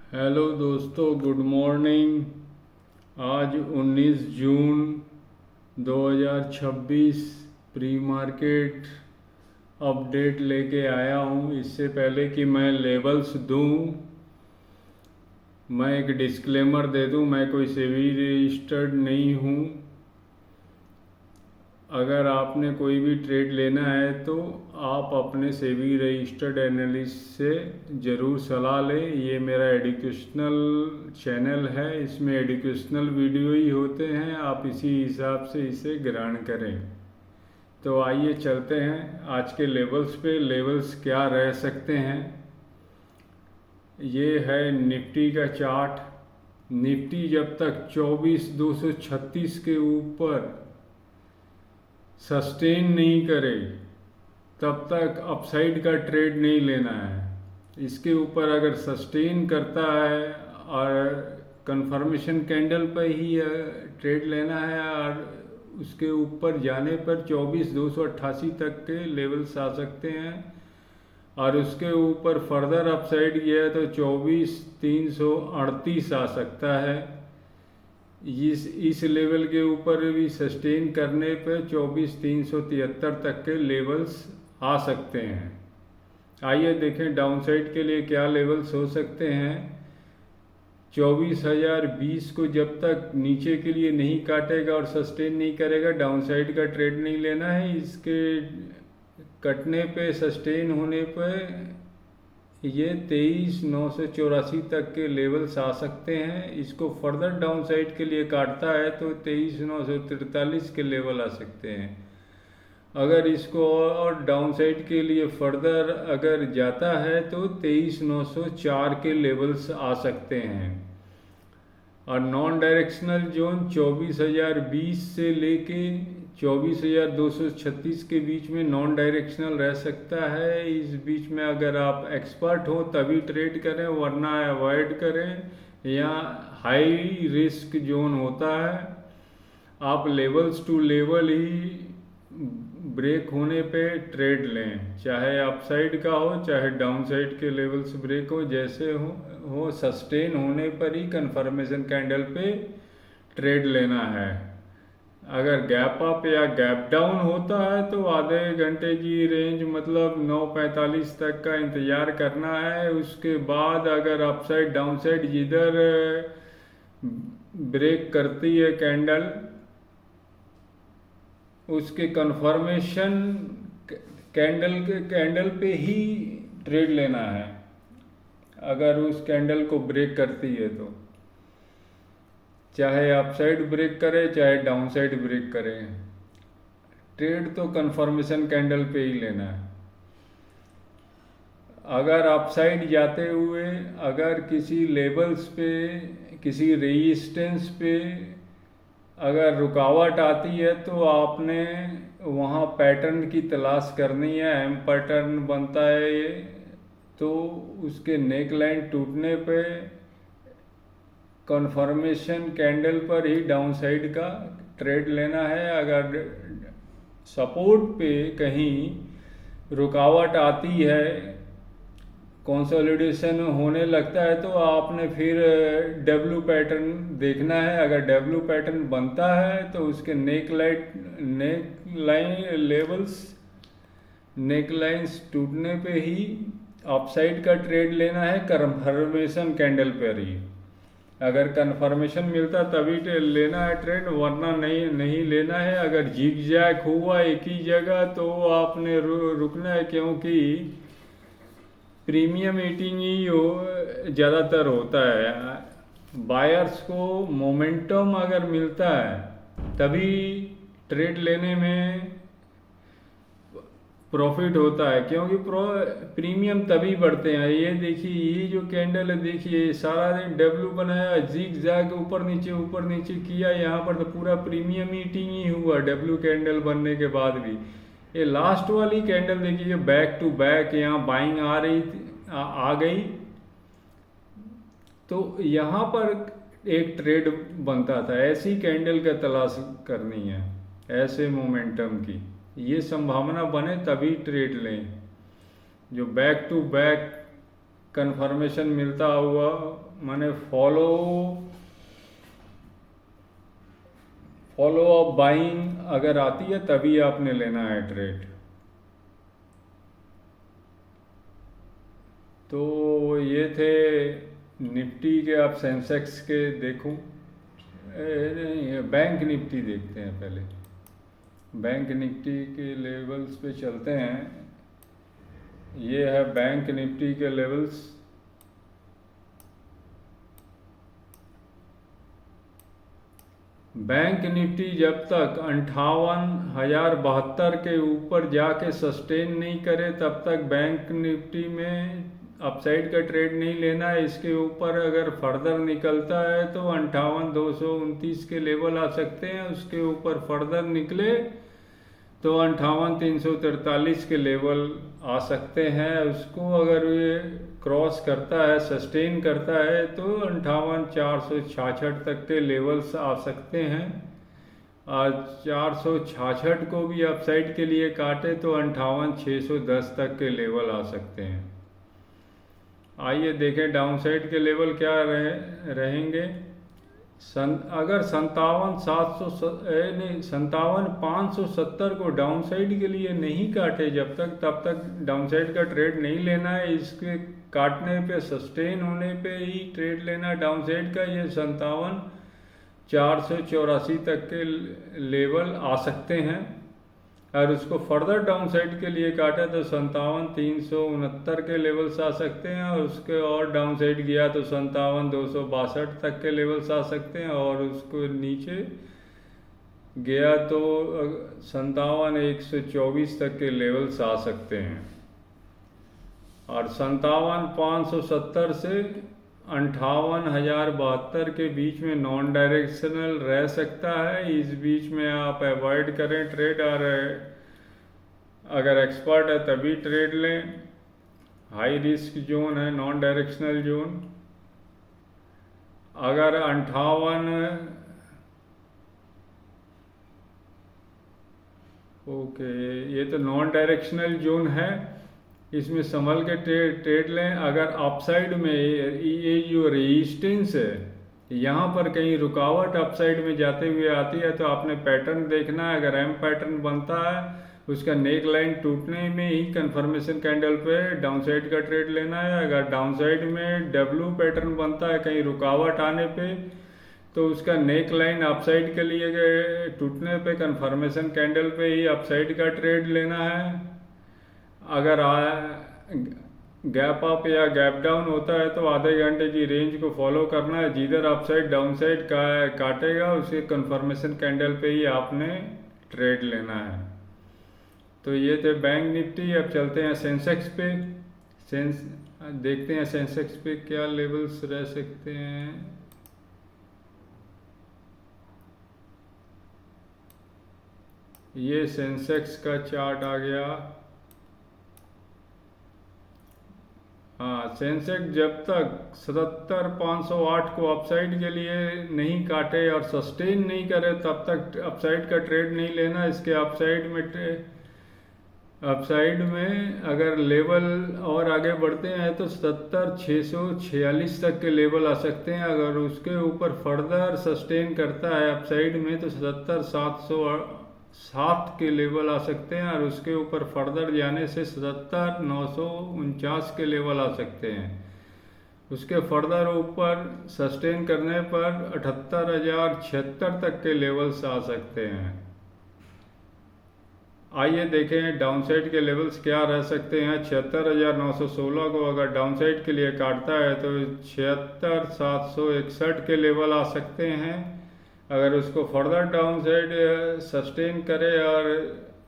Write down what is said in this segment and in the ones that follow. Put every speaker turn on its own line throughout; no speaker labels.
Hello दोस्तों, good morning. आज 19 जून 2026 pre market update लेके आया हूँ। इससे पहले कि मैं लेवल्स दूँ, मैं एक डिस्क्लेमर दे दूँ, मैं कोई सेबी रजिस्टर्ड नहीं हूँ। अगर आपने कोई भी ट्रेड लेना है तो आप अपने सेबी रजिस्टर्ड एनालिस्ट से ज़रूर सलाह लें। ये मेरा एजुकेशनल चैनल है, इसमें एजुकेशनल वीडियो ही होते हैं, आप इसी हिसाब से इसे ग्रहण करें। तो आइए चलते हैं आज के लेवल्स पे। लेवल्स क्या रह सकते हैं, ये है निफ्टी का चार्ट। निफ्टी जब तक 24,236 के ऊपर सस्टेन नहीं करे तब तक अपसाइड का ट्रेड नहीं लेना है। इसके ऊपर अगर सस्टेन करता है और कंफर्मेशन कैंडल पर ही ट्रेड लेना है और उसके ऊपर जाने पर 24,288 तक के लेवल्स आ सकते हैं, और उसके ऊपर फर्दर अपसाइड गया तो 24,338 आ सकता है। इस लेवल के ऊपर भी सस्टेन करने पर 24,373 तक के लेवल्स आ सकते हैं। आइए देखें डाउनसाइड के लिए क्या लेवल्स हो सकते हैं। 24,020 को जब तक नीचे के लिए नहीं काटेगा और सस्टेन नहीं करेगा, डाउनसाइड का ट्रेड नहीं लेना है। इसके कटने पे, सस्टेन होने पे ये 23,984 तक के लेवल्स आ सकते हैं। इसको फर्दर डाउन साइड के लिए काटता है तो 23,943 के लेवल आ सकते हैं। अगर इसको और डाउन साइड के लिए फर्दर अगर जाता है तो 23,904 के लेवल्स आ सकते हैं। और नॉन डायरेक्शनल जोन 24,020 से लेके 24,236 के बीच में नॉन डायरेक्शनल रह सकता है। इस बीच में अगर आप एक्सपर्ट हो तभी ट्रेड करें, वरना अवॉइड करें। यहाँ हाई रिस्क जोन होता है, आप लेवल्स टू लेवल ही ब्रेक होने पे ट्रेड लें, चाहे अपसाइड का हो चाहे डाउनसाइड के लेवल्स ब्रेक हो, जैसे हो सस्टेन होने पर ही कंफर्मेशन कैंडल पे ट्रेड लेना है। अगर गैप अप या गैप डाउन होता है तो आधे घंटे की रेंज मतलब 9:45 तक का इंतज़ार करना है। उसके बाद अगर अपसाइड डाउनसाइड जिधर ब्रेक करती है कैंडल, उसके कंफर्मेशन कैंडल पे ही ट्रेड लेना है। अगर उस कैंडल को ब्रेक करती है तो चाहे अपसाइड ब्रेक करे चाहे डाउनसाइड ब्रेक करे, ट्रेड तो कंफर्मेशन कैंडल पे ही लेना है। अगर अपसाइड जाते हुए अगर किसी लेवल्स पे, किसी रेजिस्टेंस पे अगर रुकावट आती है तो आपने वहाँ पैटर्न की तलाश करनी है। एम पैटर्न बनता है ये, तो उसके नेक लाइन टूटने पे कन्फर्मेशन कैंडल पर ही डाउनसाइड का ट्रेड लेना है। अगर सपोर्ट पे कहीं रुकावट आती है, कंसोलिडेशन होने लगता है, तो आपने फिर डब्ल्यू पैटर्न देखना है। अगर डब्ल्यू पैटर्न बनता है तो उसके नेक लाइंस टूटने पे ही अपसाइड का ट्रेड लेना है, कन्फर्मेशन कैंडल पर ही। अगर कन्फर्मेशन मिलता तभी लेना है ट्रेड, वरना नहीं लेना है। अगर जिग जैग हुआ एक ही जगह तो आपने रुकना है, क्योंकि प्रीमियम ईटिंग ही ज़्यादातर होता है। बायर्स को मोमेंटम अगर मिलता है तभी ट्रेड लेने में प्रॉफिट होता है, क्योंकि प्रीमियम तभी बढ़ते हैं। ये देखिए, ये जो कैंडल है, देखिए सारा दिन डब्ल्यू बनाया, जिग जैग ऊपर नीचे किया, यहाँ पर तो पूरा प्रीमियम ईटिंग ही हुआ डब्ल्यू कैंडल बनने के बाद भी। ये लास्ट वाली कैंडल देखिए, बैक टू बैक यहाँ बाइंग आ रही आ गई, तो यहाँ पर एक ट्रेड बनता था। ऐसी कैंडल का तलाश करनी है, ऐसे मोमेंटम की, ये संभावना बने तभी ट्रेड लें। जो बैक टू बैक कंफर्मेशन मिलता हुआ, माने फॉलो अप बाइंग अगर आती है तभी आपने लेना है ट्रेड। तो ये थे निफ्टी के। आप सेंसेक्स के देखूं, नहीं, बैंक निफ्टी देखते हैं पहले। बैंक निफ्टी के लेवल्स पे चलते हैं। ये है बैंक निफ्टी के लेवल्स। बैंक निफ्टी जब तक 58,072 के ऊपर जाके सस्टेन नहीं करे तब तक बैंक निफ्टी में अपसाइड का ट्रेड नहीं लेना है। इसके ऊपर अगर फर्दर निकलता है तो 58,229 के लेवल आ सकते हैं। उसके ऊपर फर्दर निकले तो 58,343 के लेवल आ सकते हैं। उसको अगर ये क्रॉस करता है, सस्टेन करता है, तो 58,466 तक के लेवल्स आ सकते हैं। और 466 को भी अपसाइड के लिए काटे तो 58,610 तक के लेवल आ सकते हैं। आइए देखें डाउनसाइड के लेवल क्या रहेंगे। अगर 57,570 को डाउनसाइड के लिए नहीं काटे जब तक, तब तक डाउनसाइड का ट्रेड नहीं लेना है। इसके काटने पे, सस्टेन होने पे ही ट्रेड लेना है डाउनसाइड का। ये 57,484 तक के लेवल आ सकते हैं। और उसको फर्दर डाउनसाइड के लिए काटा तो 57,369 के लेवल्स आ सकते हैं। और उसके और डाउनसाइड गया तो 57,262 तक के लेवल्स आ सकते हैं। और उसको नीचे गया तो 57,124 तक के लेवल्स आ सकते हैं। और 57,570 से 58,072 के बीच में नॉन डायरेक्शनल रह सकता है। इस बीच में आप अवॉइड करें ट्रेड। और अगर एक्सपर्ट है तभी ट्रेड लें। हाई रिस्क जोन है, नॉन डायरेक्शनल जोन। अगर 58 ओके, ये तो नॉन डायरेक्शनल जोन है, इसमें संभल के ट्रेड लें। अगर अपसाइड में ये जो रेजिस्टेंस है, यहाँ पर कहीं रुकावट अपसाइड में जाते हुए आती है तो आपने पैटर्न देखना है। अगर एम पैटर्न बनता है, उसका नेक लाइन टूटने में ही कंफर्मेशन कैंडल पे डाउनसाइड का ट्रेड लेना है। अगर डाउनसाइड में डब्ल्यू पैटर्न बनता है कहीं रुकावट आने पे, तो उसका नेक लाइन अपसाइड के लिए टूटने पे कंफर्मेशन कैंडल पे ही अपसाइड का ट्रेड लेना है। अगर गैप अप या गैप डाउन होता है तो आधे घंटे की रेंज को फॉलो करना है। जिधर अपसाइड डाउनसाइड काटेगा उसके कंफर्मेशन कैंडल पे ही आपने ट्रेड लेना है। तो ये थे बैंक निफ्टी। अब चलते हैं सेंसेक्स पे। देखते हैं सेंसेक्स पे क्या लेवल्स रह सकते हैं। ये सेंसेक्स का चार्ट आ गया। हाँ, सेंसेक्स जब तक 77,508 को अपसाइड के लिए नहीं काटे और सस्टेन नहीं करे तब तक अपसाइड का ट्रेड नहीं लेना। इसके अपसाइड में अगर लेवल और आगे बढ़ते हैं तो 77,646 तक के लेवल आ सकते हैं। अगर उसके ऊपर फर्दर सस्टेन करता है अपसाइड में तो 77,760 के लेवल आ सकते हैं। और उसके ऊपर फर्दर जाने से 77,949 के लेवल आ सकते हैं। उसके फर्दर ऊपर सस्टेन करने पर 78,076 तक के लेवल्स आ सकते हैं। आइए देखें डाउनसाइड के लेवल्स क्या रह सकते हैं। 76,916 को अगर डाउनसाइड के लिए काटता है तो 76,761 के लेवल आ सकते हैं। अगर उसको फर्दर डाउनसाइड सस्टेन करे और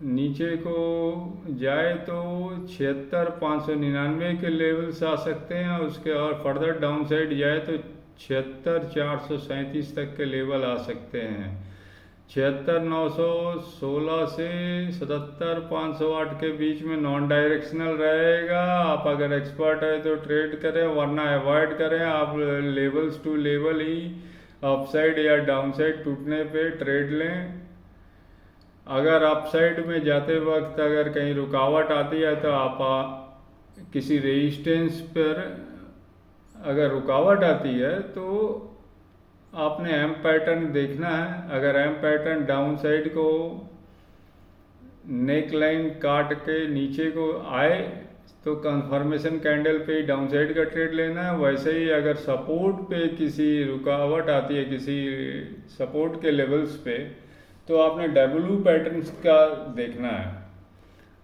नीचे को जाए तो 76,599 के लेवल्स आ सकते हैं। उसके और फर्दर डाउनसाइड जाए तो 76,437 तक के लेवल आ सकते हैं। 76,916 से 77,508 के बीच में नॉन डायरेक्शनल रहेगा। आप अगर एक्सपर्ट है तो ट्रेड करें, वरना अवॉइड करें। आप लेवल्स टू लेवल ही अपसाइड या डाउनसाइड टूटने पे ट्रेड लें। अगर अपसाइड में जाते वक्त अगर कहीं रुकावट आती है तो आप किसी रेजिस्टेंस पर अगर रुकावट आती है तो आपने एम पैटर्न देखना है। अगर एम पैटर्न डाउन साइड को नेक लाइन काट के नीचे को आए तो कंफर्मेशन कैंडल पे ही डाउन साइड का ट्रेड लेना है। वैसे ही अगर सपोर्ट पे किसी रुकावट आती है किसी सपोर्ट के लेवल्स पे तो आपने डब्ल्यू पैटर्न्स का देखना है।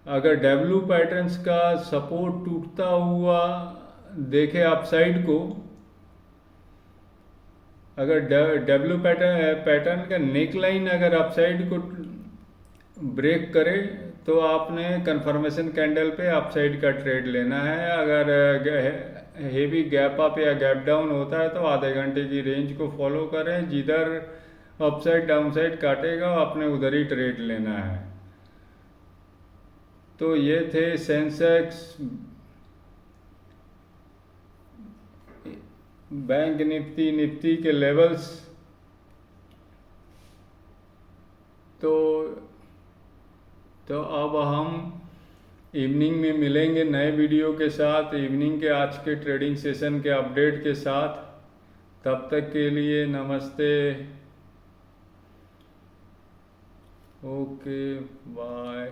अगर डब्ल्यू पैटर्न्स का सपोर्ट टूटता हुआ देखे आप साइड को, अगर डब्ल्यू पैटर्न का नेक लाइन अगर आप साइड को ब्रेक करे तो आपने कंफर्मेशन कैंडल पे अप साइड का ट्रेड लेना है। अगर हेवी गैप अप या गैप डाउन होता है तो आधे घंटे की रेंज को फॉलो करें, जिधर अप साइड डाउन साइड काटेगा आपने उधर ही ट्रेड लेना है। तो ये थे सेंसेक्स, बैंक निफ्टी के लेवल्स। तो अब हम इवनिंग में मिलेंगे नए वीडियो के साथ, इवनिंग के आज के ट्रेडिंग सेशन के अपडेट के साथ। तब तक के लिए नमस्ते, ओके बाय।